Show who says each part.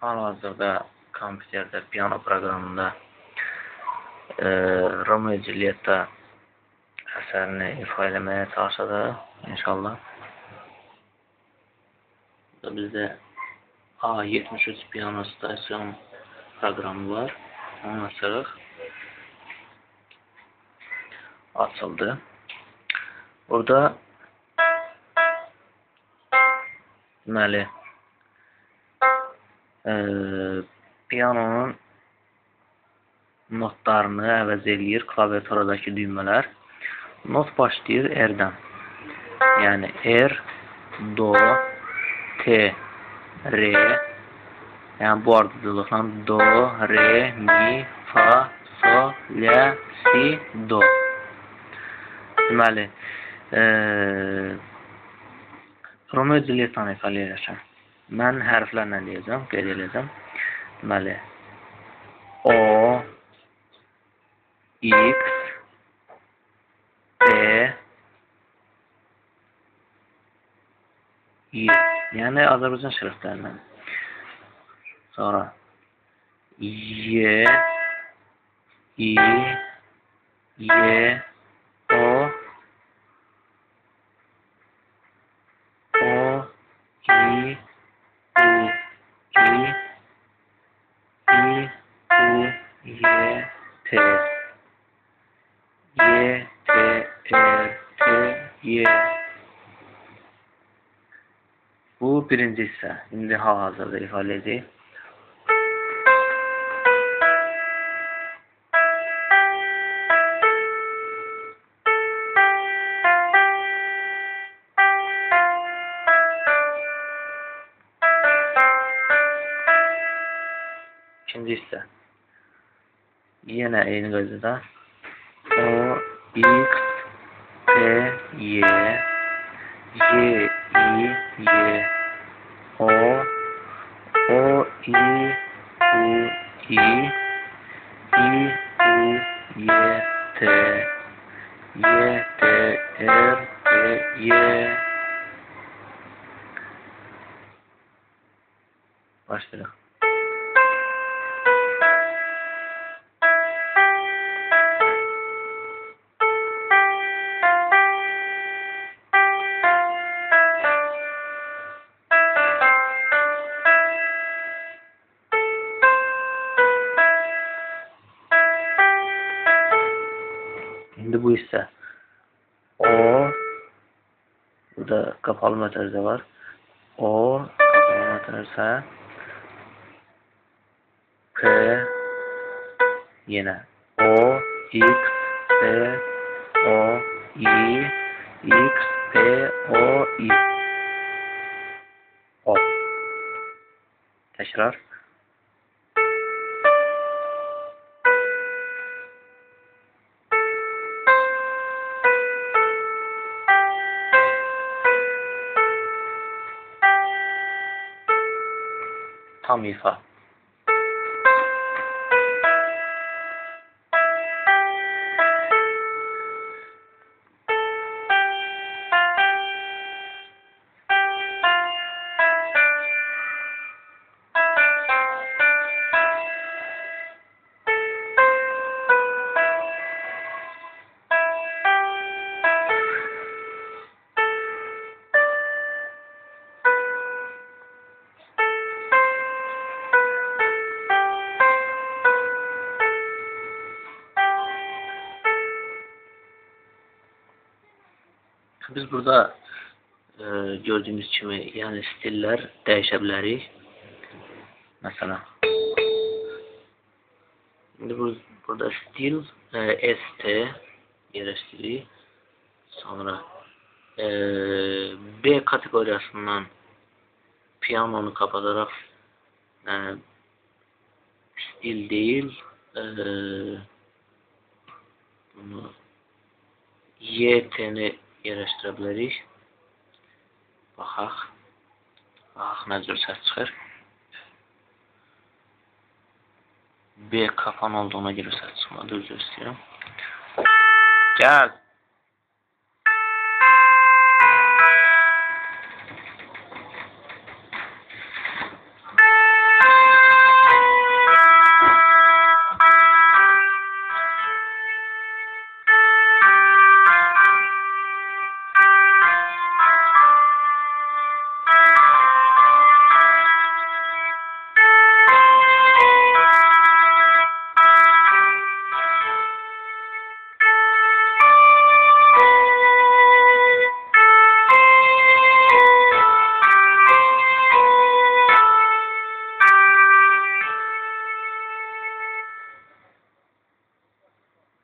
Speaker 1: Hal-hazırda kompüterdə, piano proqramında Romeo Julietta əsərini ifa eləməyə çalışacaq inşallah. Bizdə A73 piano stasyon proqramı var. Onu açırıq. Açıldı. Burada deməli pianonun notlarını əvəz eləyir klaviaturadakı düymələr. Not başlayır R-dən. Yəni R, Do, T, Re. Yəni bu ardıcılıqla Do, Re, Mi, Fa, Sol, La, Si, Do. Deməli Romeo Juliettanı ifa eləyəcəm. Mən hərflərlə deyəcəm, qeyd edəcəm. Deməli O, X, B, Y. Yəni Azərbaycan şəriflərindən. Sonra Y, İ, Y, O, I, U, I, U, Y, T, Y, T, R, T, Y. Bu birinci hissə. İndi hal-hazırda ifa edəcəyik. İkinci hissə. Yenə eyni qaydada O, X, T, Y, Y, I, Y, O, I, U, I, U, Y, T, Y, T, R, T, Y. Başlayalım. İndi bu hissə O, burada qapalı mötərizə var. O, qapalı mötərizə, P, yenə O, X, P, O, I, X, P, O, I. O. Təkrar. Tam ifa. Biz burada gördüyümüz kimi, yəni stillər dəyişə bilərik. Məsələn, indi burada stil ST yerləşdiririk. Sonra B kateqoriyasından pianonu kapadaraq stil deyil, bunu YT-ni yerləşdirə bilərik. Baxaq. Baxaq, nə cür səs çıxır. B kapan olduğuna görə səs çıxmadı, özür istəyirəm. Gəl.